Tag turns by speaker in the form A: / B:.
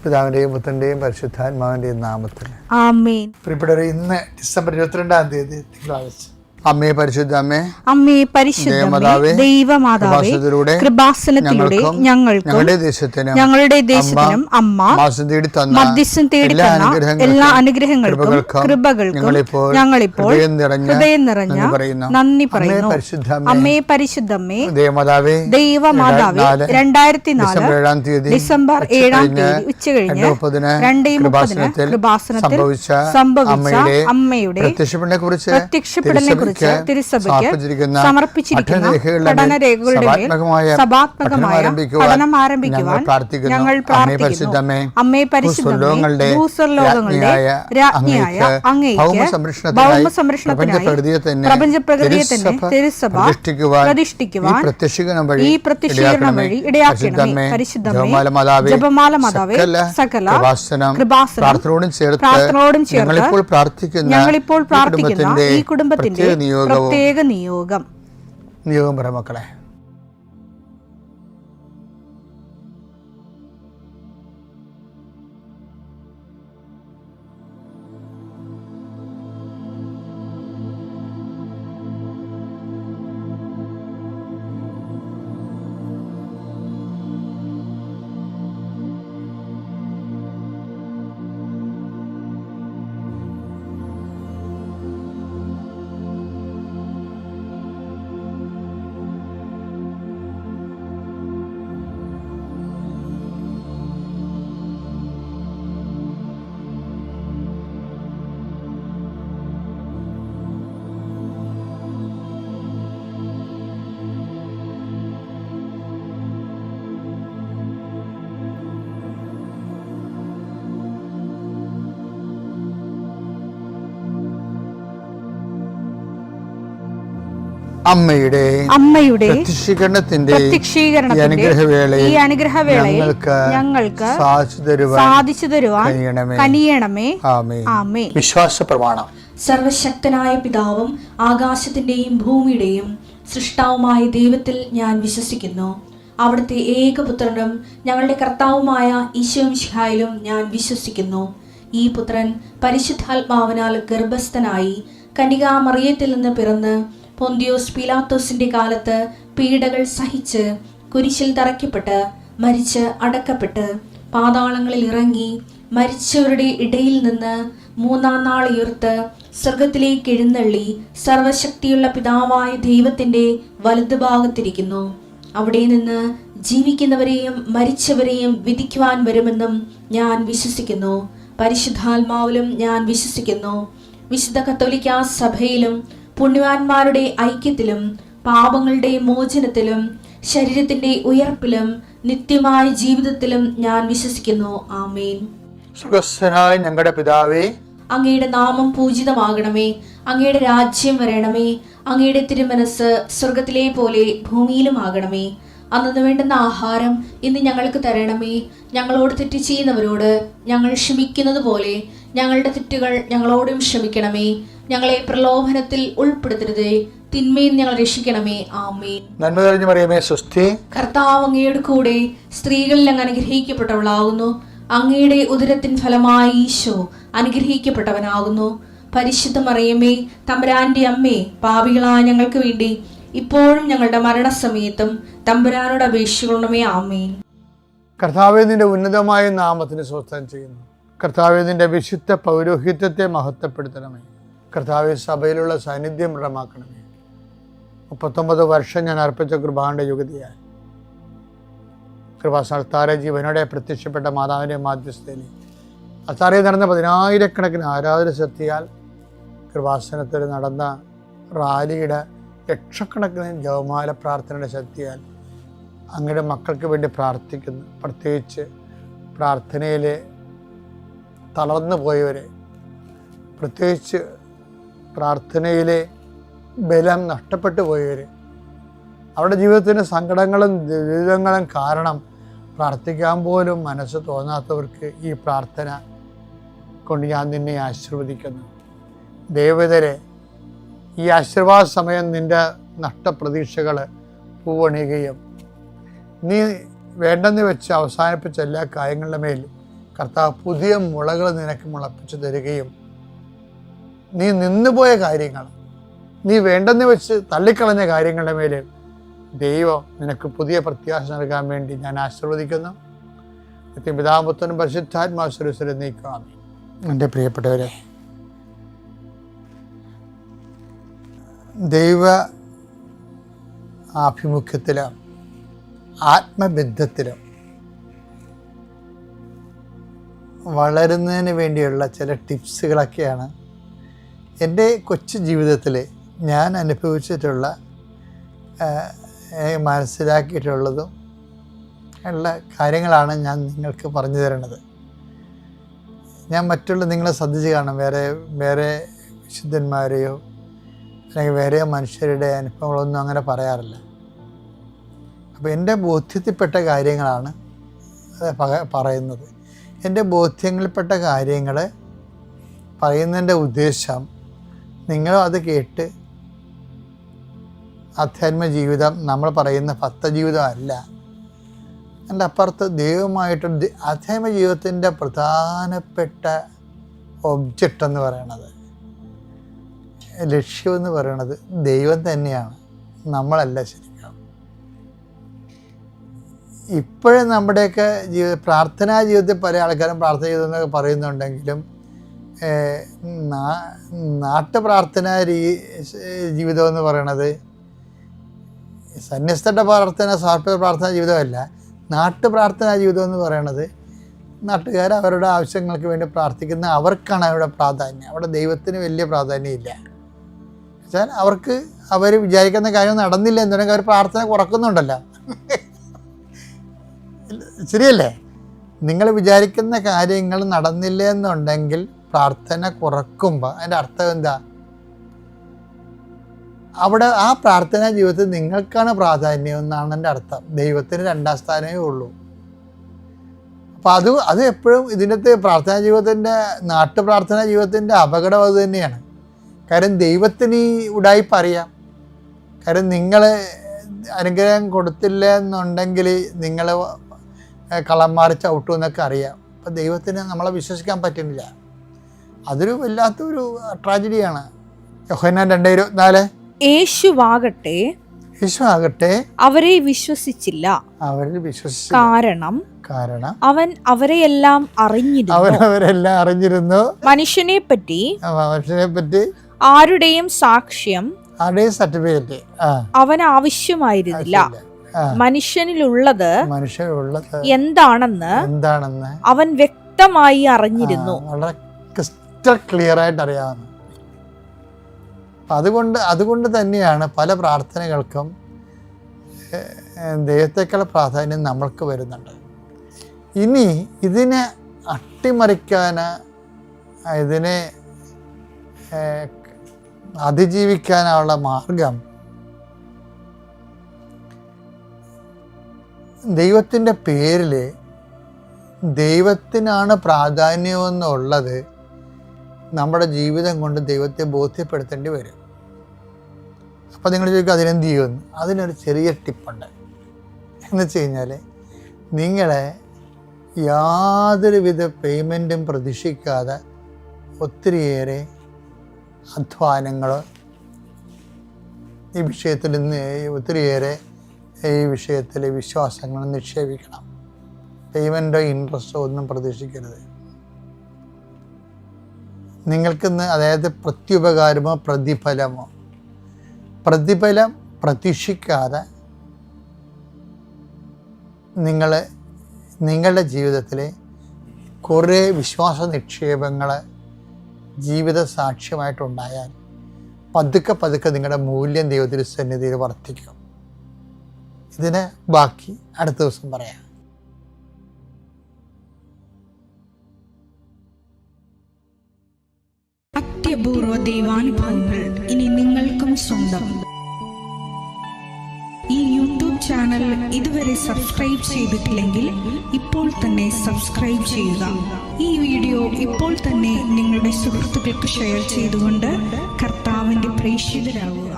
A: പിതാവിൻ്റെയും പുത്രൻ്റെയും പരിശുദ്ധാത്മാവിൻ്റെയും നാമത്തിൽ
B: ആമേൻ.
A: പ്രിയപ്പെട്ടവരെ, ഇന്ന് ഡിസംബർ 22-ാം തീയതി തിങ്കളാഴ്ച. അമ്മേ പരിശുദ്ധ അമ്മേ,
B: അമ്മേ പരിശുദ്ധ ദൈവമാതാവേ, കൃപാസനത്തിലൂടെ ഞങ്ങൾക്കും ഞങ്ങളുടെ ദേശത്തിനും അമ്മ മധ്യസ്ഥം തേടി തന്ന എല്ലാ അനുഗ്രഹങ്ങൾക്കും കൃപകൾക്കും ഞങ്ങളിപ്പോൾ ഹൃദയം നിറഞ്ഞ നന്ദി പറയുന്നു. അമ്മേ പരിശുദ്ധമ്മേ ദൈവമാതാവേ, 2004 ഡിസംബർ 7-ാം തീയതി ഉച്ചകഴിഞ്ഞ് 2:30 കൃപാസനത്തിൽ സംഭവിച്ച അമ്മയുടെ പ്രത്യക്ഷപ്പെടലിനെ തിരുസഭയ്ക്ക് സമർപ്പിച്ചിരിക്കുന്ന പഠനരേഖകളുടെ മേൽ സഭാത്മകമായ പഠനം ആരംഭിക്കുവാൻ ഞങ്ങൾ പ്രാർത്ഥിക്കുന്നു. അമ്മേ പരിശുദ്ധമേ, ഭൂസ്വർലോകങ്ങളുടെ രാജ്ഞിയായ അങ്ങേയ്ക്ക് ഭൗമസംരക്ഷണത്തിനായി പ്രപഞ്ചപ്രകൃതിയെ തന്നെ തിരുസഭ പ്രതിഷ്ഠിക്കുവാൻ ഈ പ്രത്യക്ഷീകരണം വഴി ഇടയാക്കണമേ. പരിശുദ്ധമേ, ജപമാല മാതാവേ, സകല കൃപാസനം പ്രാർത്ഥനയോടും ചേർത്ത് ഞങ്ങളിപ്പോൾ പ്രാർത്ഥിക്കുന്ന ഈ കുടുംബത്തിന്റെ പ്രത്യേക നിയോഗം
A: പറ മക്കളെ.
B: അമ്മയുടെ
A: പ്രത്യക്ഷീകരണത്തിന്റെ
B: ഈ അനുഗ്രഹവേളയിൽ ഞങ്ങൾക്ക് സാധിച്ചു തരുവാൻ കനിയണമേ. ആമേൻ.
A: വിശ്വാസ പ്രമാണം.
C: സർവശക്തനായ പിതാവും ആകാശത്തിന്റെയും ഭൂമിയുടെയും സൃഷ്ടാവുമായ ദൈവത്തിൽ ഞാൻ വിശ്വസിക്കുന്നു. അവിടുത്തെ ഏകപുത്രനും ഞങ്ങളുടെ കർത്താവുമായ ഈശോ മിശിഹായിലും ഞാൻ വിശ്വസിക്കുന്നു. ഈ പുത്രൻ പരിശുദ്ധാത്മാവിനാൽ ഗർഭസ്ഥനായി കന്യകാമറിയത്തിൽ നിന്ന് പിറന്ന് പൊന്തിയോസ് പീലാത്തോസിന്റെ കാലത്ത് പീഡകൾ സഹിച്ച് കുരിശിൽ തറയ്ക്കപ്പെട്ട് മരിച്ച് അടക്കപ്പെട്ട് പാതാളങ്ങളിൽ ഇറങ്ങി മരിച്ചവരുടെ ഇടയിൽ നിന്ന് 3-ാം നാൾ ഉയർത്ത് സ്വർഗത്തിലേക്ക് എഴുന്നള്ളി സർവശക്തിയുള്ള പിതാവായ ദൈവത്തിന്റെ വലതുഭാഗത്തിരിക്കുന്നു. അവിടെ നിന്ന് ജീവിക്കുന്നവരെയും മരിച്ചവരെയും വിധിക്കുവാൻ വരുമെന്നും ഞാൻ വിശ്വസിക്കുന്നു. പരിശുദ്ധാത്മാവിലും ഞാൻ വിശ്വസിക്കുന്നു. വിശുദ്ധ കത്തോലിക്കാ സഭയിലും പുണ്യവാന്മാരുടെ ഐക്യത്തിലും പാപങ്ങളുടെ മോചനത്തിലും ശരീരത്തിന്റെ ഉയർപ്പിലും നിത്യമായ ജീവിതത്തിലും ഞാൻ വിശ്വസിക്കുന്നു. ആമേൻ.
A: സുഖസ്ഥനായ ഞങ്ങളുടെ പിതാവേ,
C: അങ്ങയുടെ നാമം പൂജിതമാകണമേ. അങ്ങയുടെ രാജ്യം വരണമേ. അങ്ങയുടെ തിരുമനസ് സ്വർഗത്തിലെ പോലെ ഭൂമിയിലും ആകണമേ. അന്നു വേണ്ടുന്ന ആഹാരം ഇന്ന് ഞങ്ങൾക്ക് തരണമേ. ഞങ്ങളോട് തെറ്റ് ചെയ്യുന്നവരോട് ഞങ്ങൾ ക്ഷമിക്കുന്നത് പോലെ ഞങ്ങളുടെ തെറ്റുകൾ ഞങ്ങളോടും ക്ഷമിക്കണമേ. ഞങ്ങളെ പ്രലോഭനത്തിൽ ഉൾപ്പെടുത്തരുതേ, തിന്മയിൽ ഞങ്ങൾ രക്ഷിക്കണമേ. ആമേൻ.
A: നന്മ നിറഞ്ഞ മറിയമേ, സ്വസ്തി.
C: കർത്താവ് അങ്ങയുടെ കൂടെ സ്ത്രീകളിൽ അങ്ങ് അനുഗ്രഹിക്കപ്പെട്ടവളാകുന്നു. അങ്ങയുടെ ഉദരത്തിൻ ഫലമായി ഈശോ അനുഗ്രഹിക്കപ്പെട്ടവനാകുന്നു. പരിശുദ്ധ മറിയമേ, തമ്പുരാന്റെ അമ്മേ, പാപികളായ ഞങ്ങൾക്ക് വേണ്ടി ഇപ്പോഴും ഞങ്ങളുടെ മരണസമയത്തും തമ്പുരാനോട് അപേക്ഷിക്കണമേ. ആമേൻ.
A: കർത്താവേ, നിന്റെ ഉന്നതമായ നാമത്തിന് സ്വസ്ഥം ചെയ്യുന്നു. കർത്താവേ, നിന്റെ വിശുദ്ധ പൗരോഹിത്യത്തെ മഹത്വപ്പെടുത്തണമേ. കർത്താവേ, സഭയിലുള്ള സാന്നിധ്യം ദൃഢമാക്കണമേ. 39 വർഷം ഞാൻ അർപ്പിച്ച കൃപാന്റെ യുഗതിയായി കൃപാസ്ഥാന ജീവനോടെ പ്രത്യക്ഷപ്പെട്ട മാതാവിൻ്റെ മാധ്യസ്ഥയിൽ അത്താറയിൽ നടന്ന 10,000-കണക്കിന് ആരാധന ശക്തിയാൽ കൃപാസനത്തിൽ നടന്ന റാലിയുടെ ലക്ഷക്കണക്കിന് ജപമാല പ്രാർത്ഥനയുടെ ശക്തിയാൽ അങ്ങയുടെ മക്കൾക്ക് വേണ്ടി പ്രാർത്ഥിക്കുന്നു. പ്രത്യേകിച്ച് പ്രാർത്ഥനയിൽ തളർന്നു പോയവരെ, പ്രത്യേകിച്ച് പ്രാർത്ഥനയിലെ ബലം നഷ്ടപ്പെട്ടു പോയവർ, അവരുടെ ജീവിതത്തിന് സങ്കടങ്ങളും ദുരിതങ്ങളും കാരണം പ്രാർത്ഥിക്കാൻ പോലും മനസ്സ് തോന്നാത്തവർക്ക് ഈ പ്രാർത്ഥന കൊണ്ട് ഞാൻ നിന്നെ ആശീർവദിക്കുന്നു. ദൈവതരെ, ഈ ആശീർവാദ സമയം നിൻ്റെ നഷ്ടപ്രതീക്ഷകൾ പൂവണിയുകയും നീ വേണ്ടെന്ന് വെച്ച് അവസാനിപ്പിച്ച എല്ലാ കാര്യങ്ങളുടെ മേൽ കർത്താവ് പുതിയ മുളകൾ നിനക്ക് മുളപ്പിച്ചു തരികയും നീ നിന്നുപോയ കാര്യങ്ങൾ, നീ വേണ്ടെന്ന് വെച്ച് തള്ളിക്കളഞ്ഞ കാര്യങ്ങളുടെ മേലെ ദൈവം നിനക്ക് പുതിയ പ്രത്യാശ നൽകാൻ വേണ്ടി ഞാൻ ആശീർവദിക്കുന്നു. പിതാപുത്രനും പരിശുദ്ധാത്മാശ്വരസ്വരം നീക്കാം. എൻ്റെ പ്രിയപ്പെട്ടവരെ, ദൈവ ആഭിമുഖ്യത്തിലും ആത്മബന്ധത്തിലും വളരുന്നതിന് വേണ്ടിയുള്ള ചില ടിപ്സുകളൊക്കെയാണ് എൻ്റെ കൊച്ചു ജീവിതത്തിൽ ഞാൻ അനുഭവിച്ചിട്ടുള്ള, മനസ്സിലാക്കിയിട്ടുള്ളതും ഉള്ള കാര്യങ്ങളാണ് ഞാൻ നിങ്ങൾക്ക് പറഞ്ഞു തരുന്നത്. ഞാൻ നിങ്ങളെ ശ്രദ്ധിച്ച് കാണാം, വേറെ വിശുദ്ധന്മാരെയോ അല്ലെങ്കിൽ വേറെ മനുഷ്യരുടെ അനുഭവങ്ങളൊന്നും അങ്ങനെ പറയാറില്ല. അപ്പോൾ എൻ്റെ ബോധ്യത്തിൽപ്പെട്ട കാര്യങ്ങളാണ് പറയുന്നത്. എൻ്റെ ബോധ്യങ്ങളിൽപ്പെട്ട കാര്യങ്ങൾ പറയുന്നതിൻ്റെ ഉദ്ദേശം നിങ്ങളും അത് കേട്ട് ആധ്യാത്മ ജീവിതം നമ്മൾ പറയുന്ന ഭക്തജീവിതം അല്ല, അതിൻ്റെ അപ്പുറത്ത് ദൈവമായിട്ട് ആധ്യാത്മ ജീവിതത്തിൻ്റെ പ്രധാനപ്പെട്ട ഒബ്ജക്റ്റ് എന്ന് പറയണത്, ലക്ഷ്യമെന്ന് പറയണത് ദൈവം തന്നെയാണ്, നമ്മളല്ല. ശരിക്കും ഇപ്പോഴും നമ്മുടെയൊക്കെ പ്രാർത്ഥനാ ജീവിതത്തിൽ പല ആൾക്കാരും പ്രാർത്ഥന ജീവിതം എന്നൊക്കെ പറയുന്നുണ്ടെങ്കിലും നാട്ടുപ്രാർത്ഥനാ ജീവിതം എന്ന് പറയണത് സന്യസ്തരുടെ സമർപ്പിത പ്രാർത്ഥനാ ജീവിതമല്ല. നാട്ടുപ്രാർത്ഥനാ ജീവിതം എന്ന് പറയണത് നാട്ടുകാർ അവരുടെ ആവശ്യങ്ങൾക്ക് വേണ്ടി പ്രാർത്ഥിക്കുന്ന അവർക്കാണ് അവിടെ പ്രാധാന്യം. അവിടെ ദൈവത്തിന് വലിയ പ്രാധാന്യമില്ല. വെച്ചാൽ അവർക്ക് അവർ വിചാരിക്കുന്ന കാര്യം നടന്നില്ല എന്നുണ്ടെങ്കിൽ അവർ പ്രാർത്ഥന കുറക്കുന്നുണ്ടല്ലോ. ശരിയല്ലേ? നിങ്ങൾ വിചാരിക്കുന്ന കാര്യങ്ങൾ നടന്നില്ല എന്നുണ്ടെങ്കിൽ പ്രാർത്ഥന കുറക്കുമ്പോൾ അതിൻ്റെ അർത്ഥം എന്താ? അവിടെ ആ പ്രാർത്ഥനാ ജീവിതത്തിൽ നിങ്ങൾക്കാണ് പ്രാധാന്യം എന്നാണ് എൻ്റെ അർത്ഥം. ദൈവത്തിന് രണ്ടാം സ്ഥാനമേ ഉള്ളൂ. അപ്പോൾ അത് എപ്പോഴും ഇതിനകത്ത് പ്രാർത്ഥനാ ജീവിതത്തിൻ്റെ നാട്ടുപ്രാർത്ഥനാ ജീവിതത്തിൻ്റെ അപകടം അത് തന്നെയാണ്. കാര്യം ദൈവത്തിന് ഈ ഉടായിപ്പ് അറിയാം. കാര്യം നിങ്ങൾ അനുഗ്രഹം കൊടുത്തില്ല എന്നുണ്ടെങ്കിൽ നിങ്ങൾ കള്ളന്മാർ ചവിട്ടും എന്നൊക്കെ അറിയാം. അപ്പം ദൈവത്തിന് നമ്മളെ വിശ്വസിക്കാൻ പറ്റുന്നില്ല. അതൊരു വല്ലാത്തൊരു ട്രാജഡിയാണ്. യോഹന്നാൻ 2:24 യേശുവാകട്ടെ അവരെ വിശ്വസിച്ചില്ല. കാരണം അവൻ അവരെല്ലാം അറിഞ്ഞിരുന്നു. മനുഷ്യനെ പറ്റി ആരുടെയും സർട്ടിഫിക്കറ്റ് അവന് ആവശ്യമായിരുന്നില്ല. മനുഷ്യനിലുള്ളത് എന്താണെന്ന് അവൻ വ്യക്തമായി അറിഞ്ഞിരുന്നു. വളരെ ക്രിസ്റ്റൽ ക്ലിയർ ആയിട്ട് അറിയാവുന്നു. അതുകൊണ്ട് തന്നെയാണ് പല പ്രാർത്ഥനകൾക്കും ദൈവത്തെക്കാൾ പ്രാധാന്യം നമ്മൾക്ക് വരുന്നുണ്ട്. ഇനി ഇതിനെ അട്ടിമറിക്കാൻ, ഇതിനെ അതിജീവിക്കാനുള്ള മാർഗം ദൈവത്തിൻ്റെ പേരിൽ ദൈവത്തിനാണ് പ്രാധാന്യമെന്നുള്ളത് നമ്മുടെ ജീവിതം കൊണ്ട് ദൈവത്തെ ബോധ്യപ്പെടുത്തേണ്ടി വരും. അപ്പോൾ നിങ്ങൾ ചോദിക്കും അതിനെന്ത് ചെയ്യുമെന്ന്. അതിനൊരു ചെറിയ ടിപ്പുണ്ട്. എന്ന് വെച്ച് കഴിഞ്ഞാൽ നിങ്ങളെ യാതൊരുവിധ പേയ്മെൻറ്റും പ്രതീക്ഷിക്കാതെ ഒത്തിരിയേറെ അധ്വാനങ്ങൾ ഈ വിഷയത്തിൽ ഒത്തിരിയേറെ ഈ വിഷയത്തിൽ വിശ്വാസങ്ങൾ നിക്ഷേപിക്കണം. പേയ്മെൻറ്റോ ഇൻട്രസ്റ്റോ ഒന്നും പ്രതീക്ഷിക്കരുത്. നിങ്ങൾക്കിന്ന് അതായത് പ്രത്യുപകാരമോ പ്രതിഫലം പ്രതീക്ഷിക്കാതെ നിങ്ങളുടെ ജീവിതത്തിൽ കുറേ വിശ്വാസ നിക്ഷേപങ്ങൾ ജീവിത സാക്ഷ്യമായിട്ടുണ്ടായാൽ പതുക്കെ നിങ്ങളുടെ മൂല്യം ദൈവത്തിൻ്റെ സന്നിധിയിൽ വർദ്ധിക്കും. ഇതിന് ബാക്കി അടുത്ത ദിവസം പറയാം.
B: അത്യപൂർവ ദൈവാനുഭവങ്ങൾ ഇനി നിങ്ങൾക്കും സ്വന്തം. ഈ യൂട്യൂബ് ചാനൽ ഇതുവരെ സബ്സ്ക്രൈബ് ചെയ്തിട്ടില്ലെങ്കിൽ ഇപ്പോൾ തന്നെ സബ്സ്ക്രൈബ് ചെയ്യുക. ഈ വീഡിയോ ഇപ്പോൾ തന്നെ നിങ്ങളുടെ സുഹൃത്തുക്കൾക്ക് ഷെയർ ചെയ്തുകൊണ്ട് കർത്താവിൻ്റെ പ്രേക്ഷിതരാകുക.